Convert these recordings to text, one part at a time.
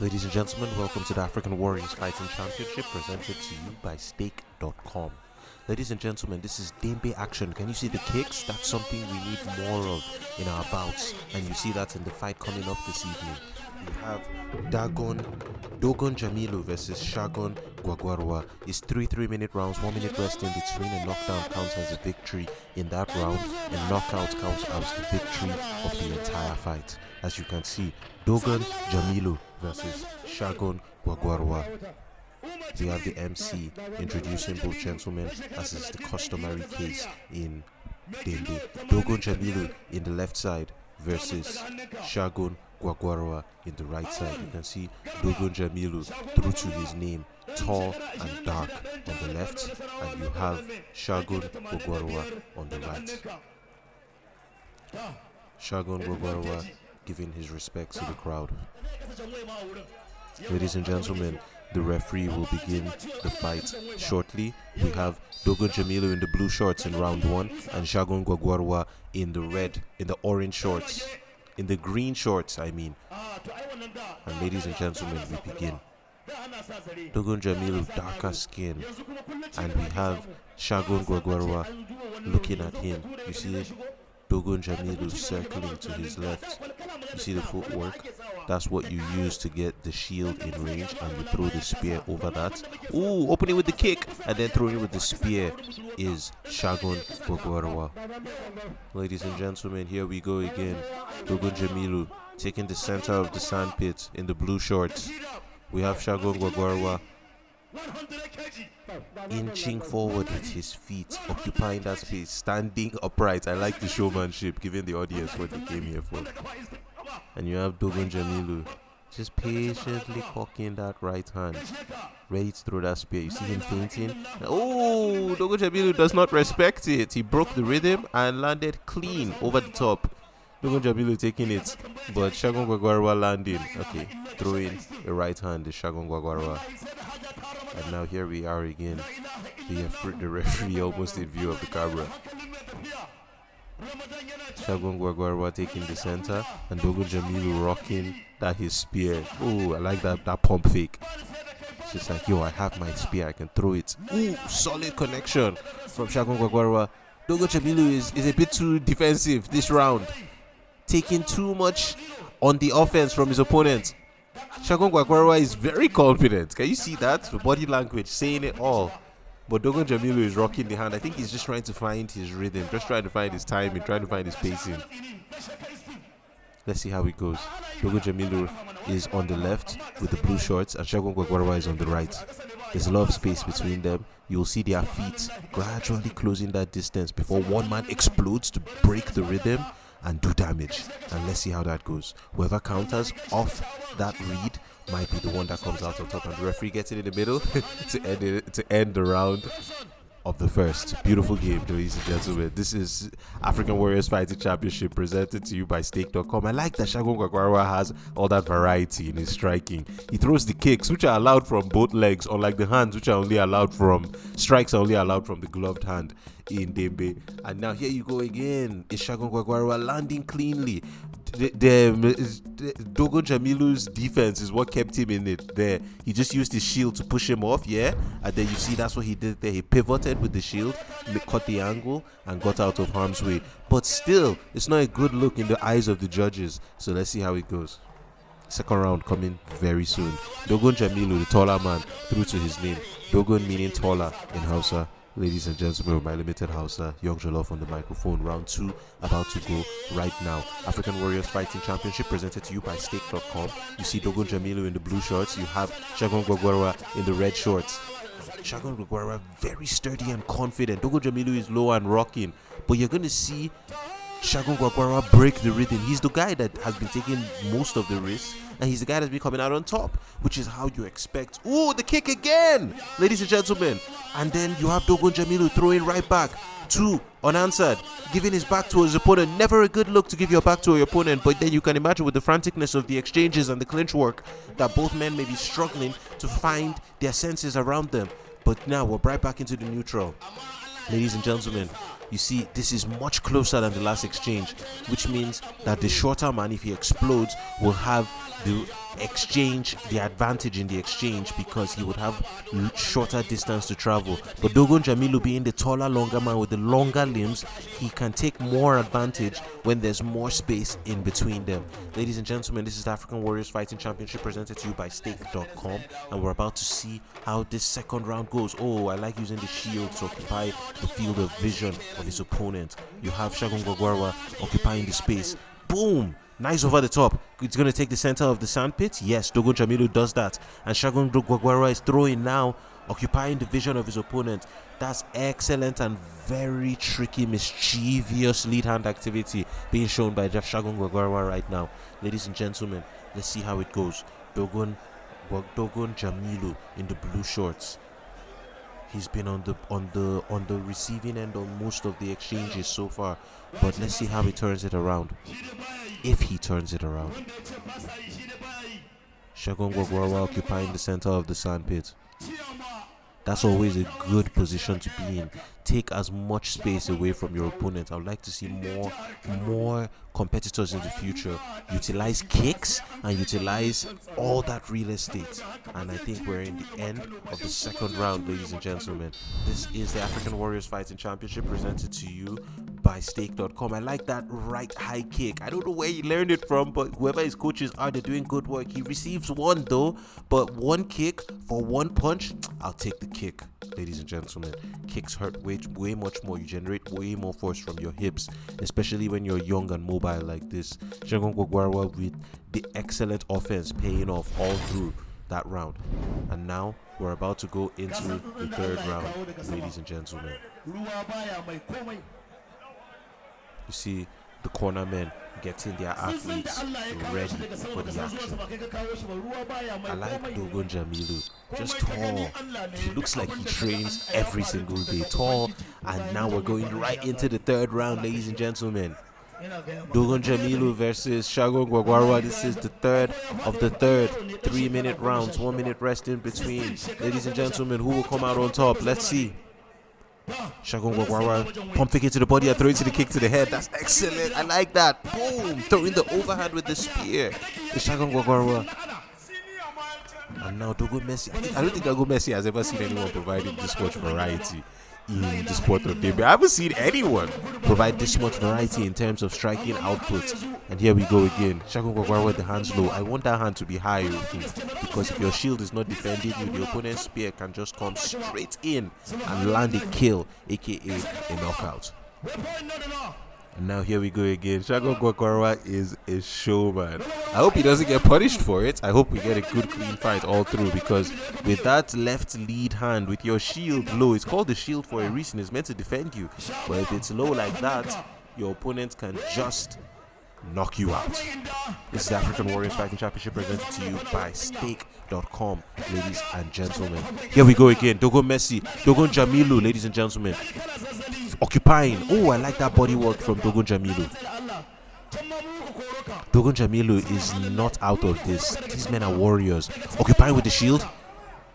Ladies and gentlemen, welcome to the African Warriors Fighting Championship presented to you by Stake.com. Ladies and gentlemen, this is Dambe action. Can you see the kicks? That's something we need more of in our bouts, and you see that in the fight coming up this evening. We have Dogon Danjamilu versus Shagon Gwagwagrwa. It's 3-3-minute rounds, 1 minute rest in between. A knockdown counts as a victory in that round, and knockout counts as the victory of the entire fight. As you can see, Dogon Danjamilu versus Shagon Gwagwagrwa. We have the MC introducing both gentlemen, as is the customary case in Dambe. Dogon Danjamilu in the left side versus Shagon Gwagwagrwa in the right side. You can see Dogon Danjamilu, true to his name, tall and dark on the left, and you have Shagon Gwagwagrwa on the right. Shagon Gwagwagrwa giving his respects to the crowd. Ladies and gentlemen, the referee will begin the fight shortly. We have Dogon Danjamilu in the blue shorts in round 1 and Shagon Gwagwagrwa in the orange shorts, in the green shorts, I mean. And ladies and gentlemen, we begin. Dogon Danjamilu, darker skin, and we have Shagon Gwagwagrwa looking at him. You see Dogon Danjamilu circling to his left. You see the footwork? That's what you use to get the shield in range, and you throw the spear over that. Ooh, opening with the kick and then throwing with the spear is Shagon Gwagwagrwa. Ladies and gentlemen, here we go again. Dogon Danjamilu taking the center of the sandpit in the blue shorts. We have Shagon Gwagwagrwa inching forward with his feet, occupying that space, standing upright. I like the showmanship, giving the audience what they came here for. And you have Dogon Danjamilu just patiently cocking that right hand, ready to throw that spear. You see him fainting. Oh, Dogon Danjamilu does not respect it. He broke the rhythm and landed clean over the top. Dogon Danjamilu taking it, but Shagon Gwagwagrwa landing. Okay, throwing the right hand is Shagon Gwagwagrwa. And now here we are again. The referee almost in view of the camera. Shagon Gwagwagrwa taking the center, and Dogon Danjamilu rocking that his spear. Oh, I like that pump fake. It's just like, yo, I have my spear, I can throw it. Ooh, solid connection from Shagon Gwagwagrwa. Dogon Danjamilu is a bit too defensive this round, taking too much on the offense from his opponent. Shagon Gwagwagrwa is very confident. Can you see that? The body language saying it all. But Dogon Danjamilu is rocking the hand. I think he's just trying to find his rhythm, just trying to find his timing, trying to find his pacing. Let's see how it goes. Dogon Danjamilu is on the left with the blue shorts, and Shagon Gwagwagrwa is on the right. There's a lot of space between them. You'll see their feet gradually closing that distance before one man explodes to break the rhythm and do damage. And let's see how that goes. Whoever counters off that read might be the one that comes out on top, and the referee gets it in the middle to end the round of the first. Beautiful game, ladies and gentlemen. This is African Warriors Fighting Championship presented to you by Stake.com. I like that Shagon Gwagwagrwa has all that variety in his striking. He throws the kicks, which are allowed from both legs, unlike the hands, which are only allowed from strikes, are only allowed from the gloved hand in Dambe. And now here you go again. Is Shagon Gwagwagrwa landing cleanly? Dogon Danjamilu's defense is what kept him in it there. He just used his shield to push him off, yeah? And then you see that's what he did there. He pivoted with the shield, cut the angle, and got out of harm's way. But still, it's not a good look in the eyes of the judges. So let's see how it goes. Second round coming very soon. Dogon Danjamilu, the taller man, through to his name. Dogon meaning taller in Hausa. Ladies and gentlemen, with my limited Hausa, Young Jollof on the microphone. Round 2 about to go right now. African Warriors Fighting Championship presented to you by Stake.com. You see Dogon Danjamilu in the blue shorts. You have Shagon Gwagwagrwa in the red shorts. Shagon Gwagwagrwa very sturdy and confident. Dogon Danjamilu is low and rocking, but you're going to see Shagon Gwagwagrwa break the rhythm. He's the guy that has been taking most of the risks, and he's the guy that's been coming out on top, which is how you expect. Ooh, the kick again, ladies and gentlemen. And then you have Dogon Danjamilu throwing right back, 2 unanswered, giving his back to his opponent. Never a good look to give your back to your opponent, but then you can imagine with the franticness of the exchanges and the clinch work that both men may be struggling to find their senses around them. But now we're right back into the neutral. Ladies and gentlemen, you see, this is much closer than the last exchange, which means that the shorter man, if he explodes, will have the exchange, the advantage in the exchange, because he would have shorter distance to travel. But Dogon Danjamilu, being the taller, longer man with the longer limbs, he can take more advantage when there's more space in between them. Ladies and gentlemen, this is the African Warriors Fighting Championship presented to you by Stake.com, and we're about to see how this second round goes. Oh, I like using the shield to occupy the field of vision of his opponent. You have Shagon Gwagwagrwa occupying the space. Boom! Nice over the top. It's going to take the center of the sandpit. Yes, Dogon Danjamilu does that. And Shagon Gwagwagrwa is throwing now, occupying the vision of his opponent. That's excellent and very tricky, mischievous lead hand activity being shown by Shagon Gwagwagrwa right now. Ladies and gentlemen, let's see how it goes. Dogon Danjamilu in the blue shorts. He's been on the receiving end on most of the exchanges so far, but let's see how he turns it around. If he turns it around. Shagon Gwagwagrwa occupying the center of the sandpit. That's always a good position to be in. Take as much space away from your opponent. I would like to see more competitors in the future utilize kicks and utilize all that real estate. And I think we're in the end of the second round, ladies and gentlemen. This is the African Warriors Fighting Championship presented to you by Stake.com. I like that right high kick. I don't know where he learned it from, but whoever his coaches are, they're doing good work. He receives one though, but one kick for one punch, I'll take the kick. Ladies and gentlemen, kicks hurt way much more. You generate way more force from your hips, especially when you're young and mobile like this. Shagon Gwagwagrwa with the excellent offense paying off all through that round. And now we're about to go into the third round, ladies and gentlemen. You see the corner men getting their athletes ready for the action. I like Dogon Danjamilu, just tall. He looks like he trains every single day, tall. And now we're going right into the third round, ladies and gentlemen. Dogon Danjamilu versus Shagon Gwagwagrwa. This is the third of the 3-minute rounds, 1 minute rest in between. Ladies and gentlemen, who will come out on top? Let's see. Shagon Gwagwagrwa pump fake it to the body and throw it to the kick to the head. That's excellent. I like that. Boom! Throwing the overhand with the spear. It's Shagon Gwagwagrwa. And now Dogon Messi. I don't think Dogon Messi has ever seen anyone providing this much variety in the sport of Dambe. I haven't seen anyone provide this much variety in terms of striking output. And here we go again. Shagon Gwagwagrwa with the hands low. I want that hand to be high, because if your shield is not defending you, the opponent's spear can just come straight in and land a kill, aka a knockout. And now here we go again. Shagon Gwagwagrwa is a showman. I hope he doesn't get punished for it. I hope we get a good clean fight all through, because with that left lead hand, with your shield low, it's called the shield for a reason. It's meant to defend you. But if it's low like that, your opponent can just knock you out. This is the African Warriors Fighting Championship presented to you by Stake.com, ladies and gentlemen. Here we go again. Dogon Danjamilu, ladies and gentlemen. Occupying. Oh, I like that body work from Dogon Danjamilu. Dogon Danjamilu is not out of this. These men are warriors. Occupying with the shield.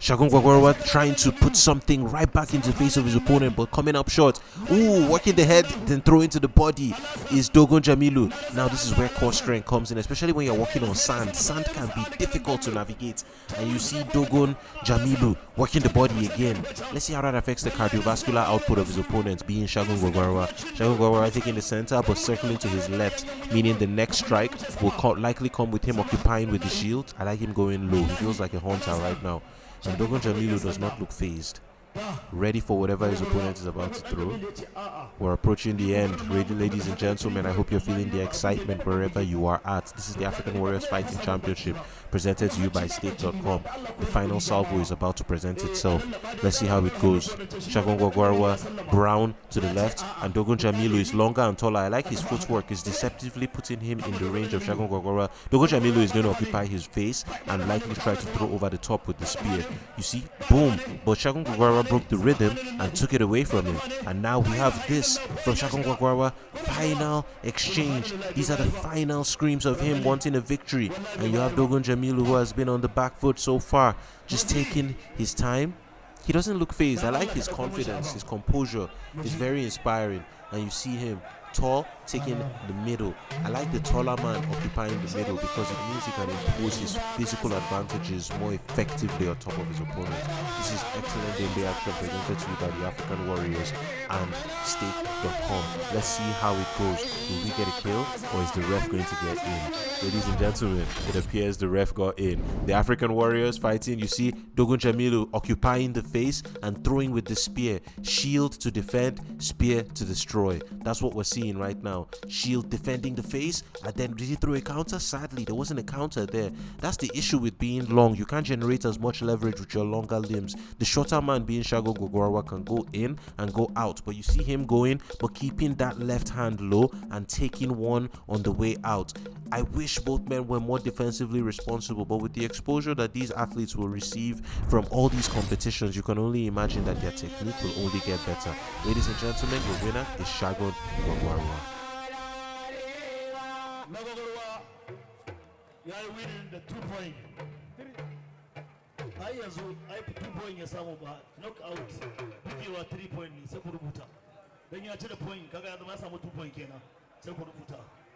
Shagon Gwagwagrwa trying to put something right back into the face of his opponent, but coming up short. Ooh, working the head, then throw into the body is Dogon Danjamilu. Now this is where core strength comes in, especially when you're walking on sand. Sand can be difficult to navigate. And you see Dogon Danjamilu working the body again. Let's see how that affects the cardiovascular output of his opponent, being Shagon Gwagwagrwa. Shagon Gwagwagrwa taking the center, but circling to his left, meaning the next strike will likely come with him occupying with the shield. I like him going low. He feels like a hunter right now. And Dogon Danjamilu does not look phased, ready for whatever his opponent is about to throw. We're approaching the end, ladies and gentlemen. I hope you're feeling the excitement wherever you are at. This is the African Warriors Fighting Championship presented to you by Stake.com. The final salvo is about to present itself. Let's see how it goes. Shagon Gwagwagrwa brown to the left, and Dogon Danjamilu is longer and taller. I like his footwork. It's deceptively putting him in the range of Shagon Gwagwagrwa. Dogon Danjamilu is going to occupy his face and likely try to throw over the top with the spear. You see, boom, but Shagon Gwagwagrwa broke the rhythm and took it away from him. And now we have this from Shagon Gwagwagrwa. Final exchange. These are the final screams of him wanting a victory. And you have Dogon Danjamilu, who has been on the back foot so far, just taking his time. He doesn't look phased. I like his confidence, his composure is very inspiring. And you see him tall taking the middle. I like the taller man occupying the middle because it means he can impose his physical advantages more effectively on top of his opponent. This is excellent Dambe action presented to you by the African Warriors and Stake.com. Let's see how it goes. Will we get a kill or is the ref going to get in? Ladies and gentlemen, it appears the ref got in. The African Warriors fighting. You see Dogon Danjamilu occupying the face and throwing with the spear. Shield to defend, spear to destroy. That's what we're seeing right now. Shield defending the face, and then did he throw a counter? Sadly, there wasn't a counter there. That's the issue with being long. You can't generate as much leverage with your longer limbs. The shorter man being Shagon Gwagwagrwa can go in and go out, but you see him going, but keeping that left hand low and taking one on the way out. I wish both men were more defensively responsible, but with the exposure that these athletes will receive from all these competitions, you can only imagine that their technique will only get better. Ladies and gentlemen, your winner is Shagon Gwagwagrwa. You are winning the 2 point. I as I put 2 point yes knockout. You are 3 point. Then you are to the point. Kaga the masa 2 point kena.